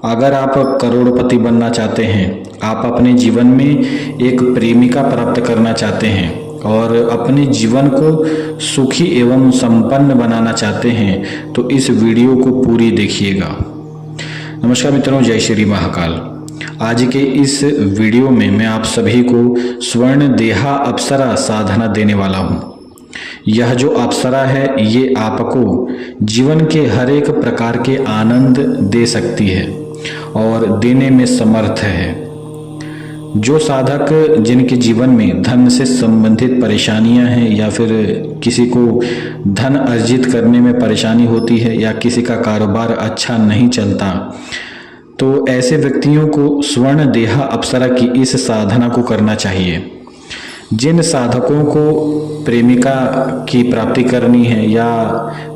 अगर आप करोड़पति बनना चाहते हैं, आप अपने जीवन में एक प्रेमिका प्राप्त करना चाहते हैं और अपने जीवन को सुखी एवं संपन्न बनाना चाहते हैं तो इस वीडियो को पूरी देखिएगा। नमस्कार मित्रों, जय श्री महाकाल। आज के इस वीडियो में मैं आप सभी को स्वर्ण देहा अप्सरा साधना देने वाला हूँ। यह जो अप्सरा है ये आपको जीवन के हर एक प्रकार के आनंद दे सकती है और देने में समर्थ है। जो साधक जिनके जीवन में धन से संबंधित परेशानियां हैं या फिर किसी को धन अर्जित करने में परेशानी होती है या किसी का कारोबार अच्छा नहीं चलता, तो ऐसे व्यक्तियों को स्वर्ण देहा अप्सरा की इस साधना को करना चाहिए। जिन साधकों को प्रेमिका की प्राप्ति करनी है या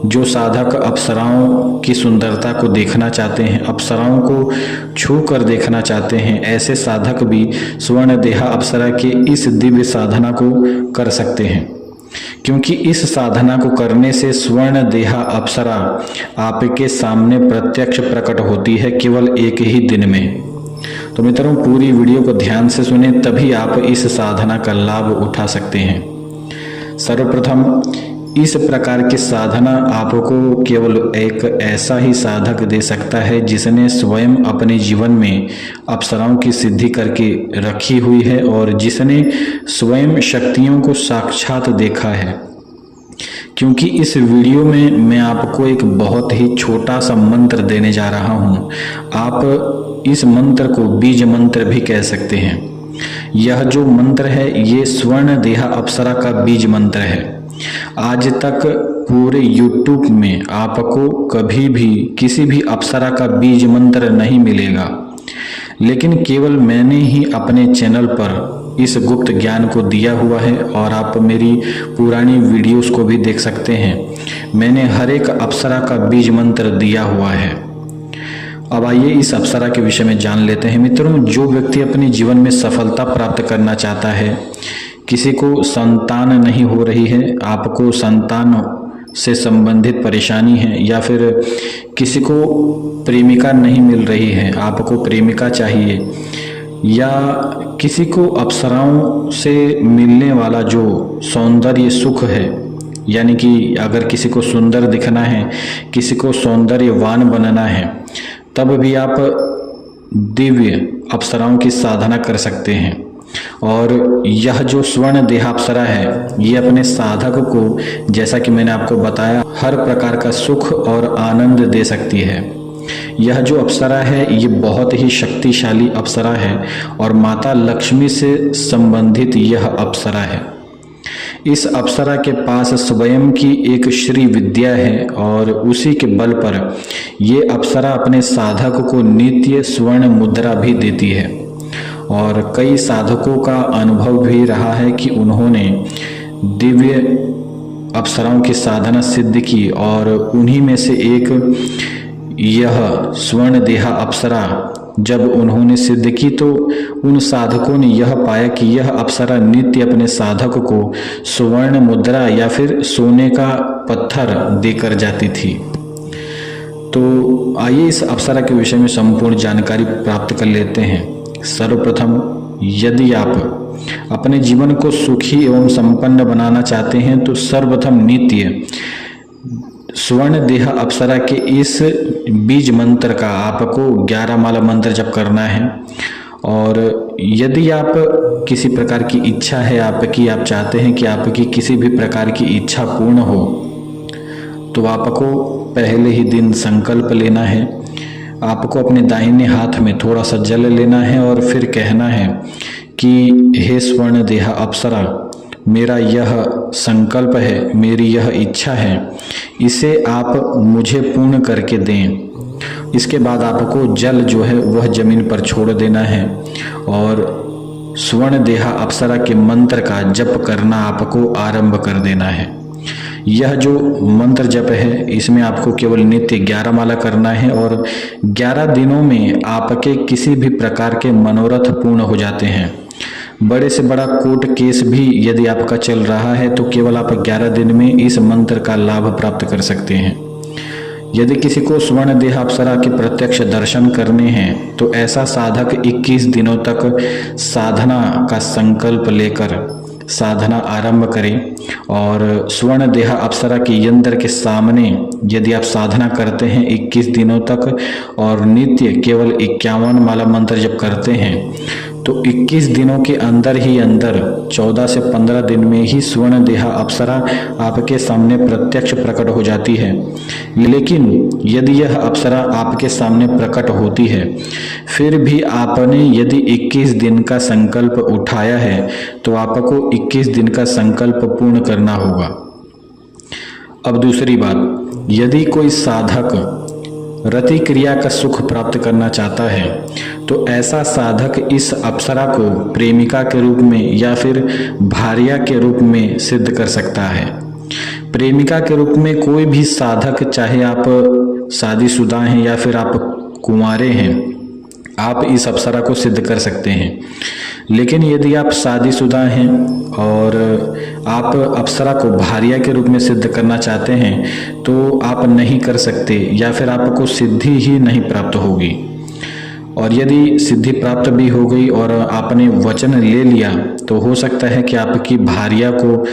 जो साधक अप्सराओं की सुंदरता को देखना चाहते हैं, अप्सराओं को छू कर देखना चाहते हैं, ऐसे साधक भी स्वर्ण देहा अप्सरा के इस दिव्य साधना को कर सकते हैं, क्योंकि इस साधना को करने से स्वर्ण देहा अप्सरा आपके सामने प्रत्यक्ष प्रकट होती है केवल एक ही दिन में। तो मित्रों, पूरी वीडियो को ध्यान से सुने, तभी आप इस साधना का लाभ उठा सकते हैं। सर्वप्रथम इस प्रकार की साधना आपको केवल एक ऐसा ही साधक दे सकता है जिसने स्वयं अपने जीवन में अप्सराओं की सिद्धि करके रखी हुई है और जिसने स्वयं शक्तियों को साक्षात देखा है। क्योंकि इस वीडियो में मैं आपको एक बहुत ही छोटा सा मंत्र देने जा रहा हूँ। आप इस मंत्र को बीज मंत्र भी कह सकते हैं। यह जो मंत्र है ये स्वर्ण देहा अप्सरा का बीज मंत्र है। आज तक पूरे YouTube में आपको कभी भी किसी भी अप्सरा का बीज मंत्र नहीं मिलेगा, लेकिन केवल मैंने ही अपने चैनल पर इस गुप्त ज्ञान को दिया हुआ है और आप मेरी पुरानी वीडियोस को भी देख सकते हैं। मैंने हर एक अप्सरा का बीज मंत्र दिया हुआ है। अब आइए इस अप्सरा के विषय में जान लेते हैं। मित्रों, जो व्यक्ति अपने जीवन में सफलता प्राप्त करना चाहता है, किसी को संतान नहीं हो रही है, आपको संतान से संबंधित परेशानी है या फिर किसी को प्रेमिका नहीं मिल रही है, आपको प्रेमिका चाहिए, या किसी को अप्सराओं से मिलने वाला जो सौंदर्य सुख है, यानी कि अगर किसी को सुंदर दिखना है, किसी को सौंदर्यवान बनना है, तब भी आप दिव्य अप्सराओं की साधना कर सकते हैं। और यह जो स्वर्ण देहा अप्सरा है ये अपने साधक को, जैसा कि मैंने आपको बताया, हर प्रकार का सुख और आनंद दे सकती है। यह जो अप्सरा है ये बहुत ही शक्तिशाली अप्सरा है और माता लक्ष्मी से संबंधित यह अप्सरा है। इस अप्सरा के पास स्वयं की एक श्री विद्या है और उसी के बल पर ये अप्सरा अपने साधक को नित्य स्वर्ण मुद्रा भी देती है। और कई साधकों का अनुभव भी रहा है कि उन्होंने दिव्य अप्सराओं की साधना सिद्ध की और उन्हीं में से एक यह स्वर्ण देहा अप्सरा जब उन्होंने सिद्ध की तो उन साधकों ने यह पाया कि यह अप्सरा नित्य अपने साधक को स्वर्ण मुद्रा या फिर सोने का पत्थर देकर जाती थी। तो आइए इस अप्सरा के विषय में संपूर्ण जानकारी प्राप्त कर लेते हैं। सर्वप्रथम, यदि आप अपने जीवन को सुखी एवं संपन्न बनाना चाहते हैं तो सर्वप्रथम नित्य स्वर्ण देहा अप्सरा के इस बीज मंत्र का आपको 11 माला मंत्र जप करना है। और यदि आप किसी प्रकार की इच्छा है आपकी, आप चाहते हैं कि आपकी किसी भी प्रकार की इच्छा पूर्ण हो, तो आपको पहले ही दिन संकल्प लेना है। आपको अपने दाहिने हाथ में थोड़ा सा जल लेना है और फिर कहना है कि हे स्वर्ण देहा अप्सरा, मेरा यह संकल्प है, मेरी यह इच्छा है, इसे आप मुझे पूर्ण करके दें। इसके बाद आपको जल जो है वह जमीन पर छोड़ देना है और स्वर्ण देहा अप्सरा के मंत्र का जप करना आपको आरंभ कर देना है। यह जो मंत्र जप है इसमें आपको केवल नित्य 11 माला करना है और 11 दिनों में आपके किसी भी प्रकार के मनोरथ पूर्ण हो जाते हैं। बड़े से बड़ा कोर्ट केस भी यदि आपका चल रहा है तो केवल आप 11 दिन में इस मंत्र का लाभ प्राप्त कर सकते हैं। यदि किसी को स्वर्ण देह अप्सरा के प्रत्यक्ष दर्शन करने हैं तो ऐसा साधक 21 दिनों तक साधना का संकल्प लेकर साधना आरंभ करें। और स्वर्ण देह अप्सरा के यंत्र के सामने यदि आप साधना करते हैं 21 दिनों तक और नित्य केवल 51 माला मंत्र जप करते हैं तो 21 दिनों के अंदर ही अंदर 14 से 15 दिन में ही स्वर्ण देहा अप्सरा आपके सामने प्रत्यक्ष प्रकट हो जाती है। लेकिन यदि यह अप्सरा आपके सामने प्रकट होती है फिर भी आपने यदि 21 दिन का संकल्प उठाया है तो आपको 21 दिन का संकल्प पूर्ण करना होगा। अब दूसरी बात, यदि कोई साधक रति क्रिया का सुख प्राप्त करना चाहता है तो ऐसा साधक इस अप्सरा को प्रेमिका के रूप में या फिर भार्या के रूप में सिद्ध कर सकता है। प्रेमिका के रूप में कोई भी साधक, चाहे आप शादीशुदा हैं या फिर आप कुंवारे हैं, आप इस अप्सरा को सिद्ध कर सकते हैं। लेकिन यदि आप शादीशुदा हैं और आप अप्सरा को भार्या के रूप में सिद्ध करना चाहते हैं तो आप नहीं कर सकते या फिर आपको सिद्धि ही नहीं प्राप्त होगी। और यदि सिद्धि प्राप्त भी हो गई और आपने वचन ले लिया तो हो सकता है कि आपकी भार्या को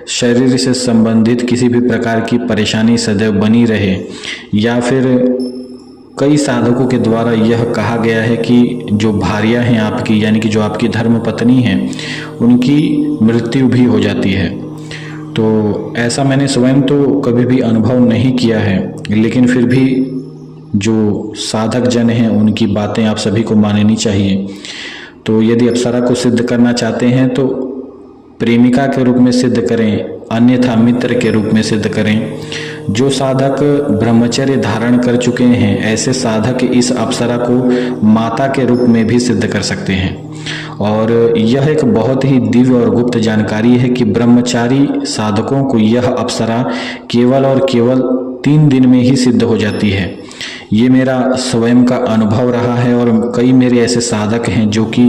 शरीर से संबंधित किसी भी प्रकार की परेशानी सदैव बनी रहे, या फिर कई साधकों के द्वारा यह कहा गया है कि जो भार्या हैं आपकी, यानी कि जो आपकी धर्म पत्नी हैं, उनकी मृत्यु भी हो जाती है। तो ऐसा मैंने स्वयं तो कभी भी अनुभव नहीं किया है, लेकिन फिर भी जो साधक जन हैं उनकी बातें आप सभी को माननी चाहिए। तो यदि अप्सरा को सिद्ध करना चाहते हैं तो प्रेमिका के रूप में सिद्ध करें, अन्यथा मित्र के रूप में सिद्ध करें। जो साधक ब्रह्मचर्य धारण कर चुके हैं ऐसे साधक इस अप्सरा को माता के रूप में भी सिद्ध कर सकते हैं। और यह एक बहुत ही दिव्य और गुप्त जानकारी है कि ब्रह्मचारी साधकों को यह अप्सरा केवल और केवल 3 दिन में ही सिद्ध हो जाती है। ये मेरा स्वयं का अनुभव रहा है और कई मेरे ऐसे साधक हैं जो कि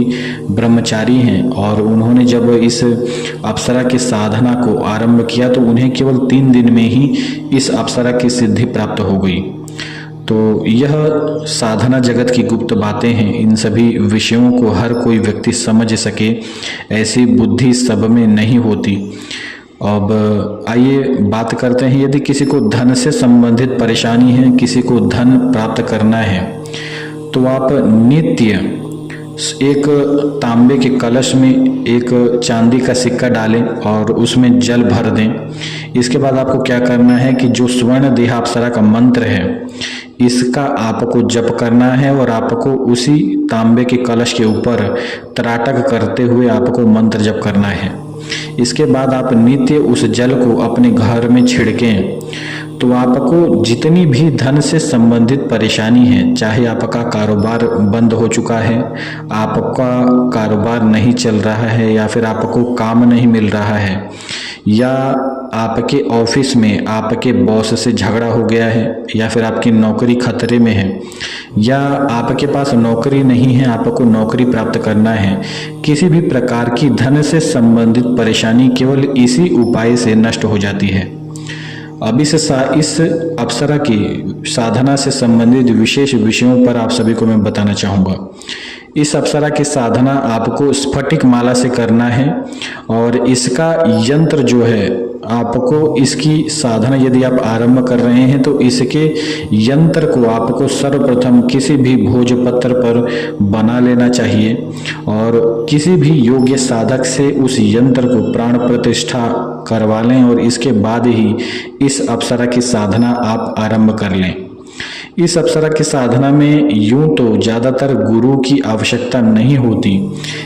ब्रह्मचारी हैं और उन्होंने जब इस अप्सरा की साधना को आरंभ किया तो उन्हें केवल 3 दिन में ही इस अप्सरा की सिद्धि प्राप्त हो गई। तो यह साधना जगत की गुप्त बातें हैं, इन सभी विषयों को हर कोई व्यक्ति समझ सके ऐसी बुद्धि सब में नहीं होती। अब आइए बात करते हैं, यदि किसी को धन से संबंधित परेशानी है, किसी को धन प्राप्त करना है तो आप नित्य एक तांबे के कलश में एक चांदी का सिक्का डालें और उसमें जल भर दें। इसके बाद आपको क्या करना है कि जो स्वर्ण देहा अप्सरा का मंत्र है इसका आपको जप करना है और आपको उसी तांबे के कलश के ऊपर त्राटक करते हुए आपको मंत्र जप करना है। इसके बाद आप नित्य उस जल को अपने घर में छिड़कें तो आपको जितनी भी धन से संबंधित परेशानी है, चाहे आपका कारोबार बंद हो चुका है, आपका कारोबार नहीं चल रहा है, या फिर आपको काम नहीं मिल रहा है, या आपके ऑफिस में आपके बॉस से झगड़ा हो गया है, या फिर आपकी नौकरी खतरे में है, या आपके पास नौकरी नहीं है, आपको नौकरी प्राप्त करना है, किसी भी प्रकार की धन से संबंधित परेशानी केवल इसी उपाय से नष्ट हो जाती है। अब इस अप्सरा की साधना से संबंधित विशेष विषयों पर आप सभी को मैं बताना चाहूँगा। इस अप्सरा की साधना आपको स्फटिक माला से करना है और इसका यंत्र जो है, आपको इसकी साधना यदि आप आरंभ कर रहे हैं तो इसके यंत्र को आपको सर्वप्रथम किसी भी भोजपत्र पर बना लेना चाहिए और किसी भी योग्य साधक से उस यंत्र को प्राण प्रतिष्ठा करवा लें और इसके बाद ही इस अप्सरा की साधना आप आरंभ कर लें। इस अप्सरा की साधना में यूं तो ज़्यादातर गुरु की आवश्यकता नहीं होती,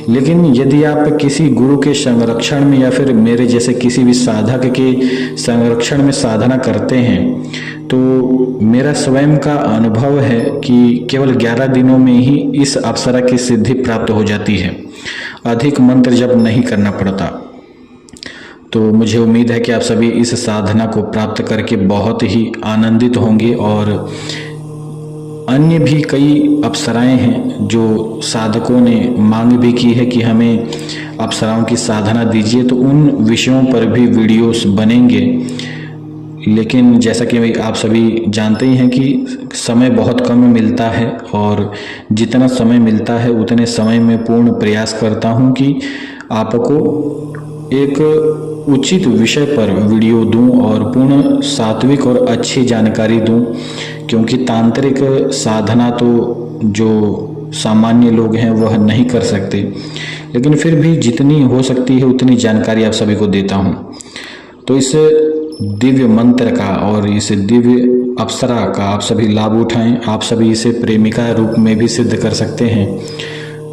लेकिन यदि आप किसी गुरु के संरक्षण में या फिर मेरे जैसे किसी भी साधक के संरक्षण में साधना करते हैं तो मेरा स्वयं का अनुभव है कि केवल 11 दिनों में ही इस अप्सरा की सिद्धि प्राप्त हो जाती है। अधिक मंत्र जप नहीं करना पड़ता। तो मुझे उम्मीद है कि आप सभी इस साधना को प्राप्त करके बहुत ही आनंदित होंगे। और अन्य भी कई अप्सराएं हैं जो साधकों ने मांग भी की है कि हमें अप्सराओं की साधना दीजिए, तो उन विषयों पर भी वीडियोस बनेंगे। लेकिन जैसा कि आप सभी जानते ही हैं कि समय बहुत कम मिलता है और जितना समय मिलता है उतने समय में पूर्ण प्रयास करता हूं कि आपको एक उचित विषय पर वीडियो दूं और पूर्ण सात्विक और अच्छी जानकारी दूं, क्योंकि तांत्रिक साधना तो जो सामान्य लोग हैं वह नहीं कर सकते, लेकिन फिर भी जितनी हो सकती है उतनी जानकारी आप सभी को देता हूं। तो इस दिव्य मंत्र का और इस दिव्य अप्सरा का आप सभी लाभ उठाएं। आप सभी इसे प्रेमिका रूप में भी सिद्ध कर सकते हैं।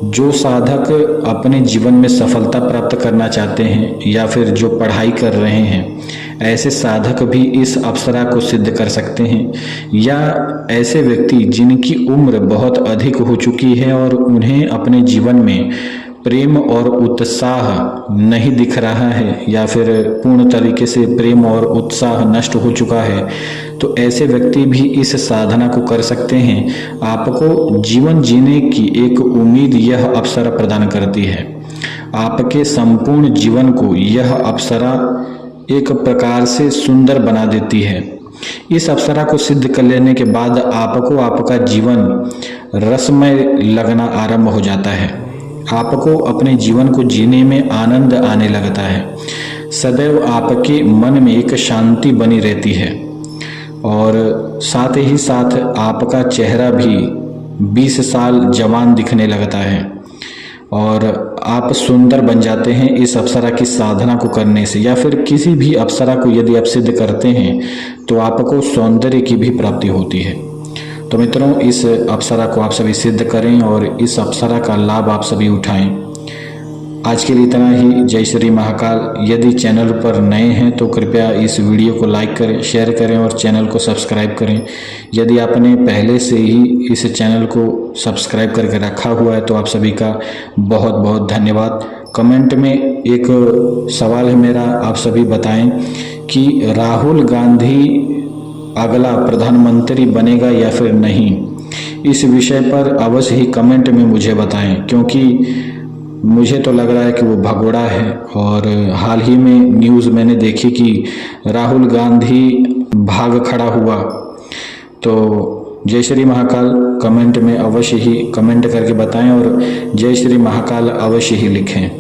जो साधक अपने जीवन में सफलता प्राप्त करना चाहते हैं या फिर जो पढ़ाई कर रहे हैं, ऐसे साधक भी इस अप्सरा को सिद्ध कर सकते हैं। या ऐसे व्यक्ति जिनकी उम्र बहुत अधिक हो चुकी है और उन्हें अपने जीवन में प्रेम और उत्साह नहीं दिख रहा है या फिर पूर्ण तरीके से प्रेम और उत्साह नष्ट हो चुका है, तो ऐसे व्यक्ति भी इस साधना को कर सकते हैं। आपको जीवन जीने की एक उम्मीद यह अप्सरा प्रदान करती है। आपके संपूर्ण जीवन को यह अप्सरा एक प्रकार से सुंदर बना देती है। इस अप्सरा को सिद्ध कर लेने के बाद आपको आपका जीवन रसमय लगना आरंभ हो जाता है। आपको अपने जीवन को जीने में आनंद आने लगता है। सदैव आपके मन में एक शांति बनी रहती है और साथ ही साथ आपका चेहरा भी 20 साल जवान दिखने लगता है और आप सुंदर बन जाते हैं इस अप्सरा की साधना को करने से। या फिर किसी भी अप्सरा को यदि आप सिद्ध करते हैं तो आपको सौंदर्य की भी प्राप्ति होती है। तो मित्रों, इस अप्सरा को आप सभी सिद्ध करें और इस अप्सरा का लाभ आप सभी उठाएं। आज के लिए इतना ही। जय श्री महाकाल। यदि चैनल पर नए हैं तो कृपया इस वीडियो को लाइक करें, शेयर करें और चैनल को सब्सक्राइब करें। यदि आपने पहले से ही इस चैनल को सब्सक्राइब करके रखा हुआ है तो आप सभी का बहुत बहुत धन्यवाद। कमेंट में एक सवाल है मेरा, आप सभी बताएं कि राहुल गांधी अगला प्रधानमंत्री बनेगा या फिर नहीं। इस विषय पर अवश्य ही कमेंट में मुझे बताएं, क्योंकि मुझे तो लग रहा है कि वो भगोड़ा है। और हाल ही में न्यूज़ मैंने देखी कि राहुल गांधी भाग खड़ा हुआ। तो जय श्री महाकाल कमेंट में अवश्य ही कमेंट करके बताएं और जय श्री महाकाल अवश्य ही लिखें।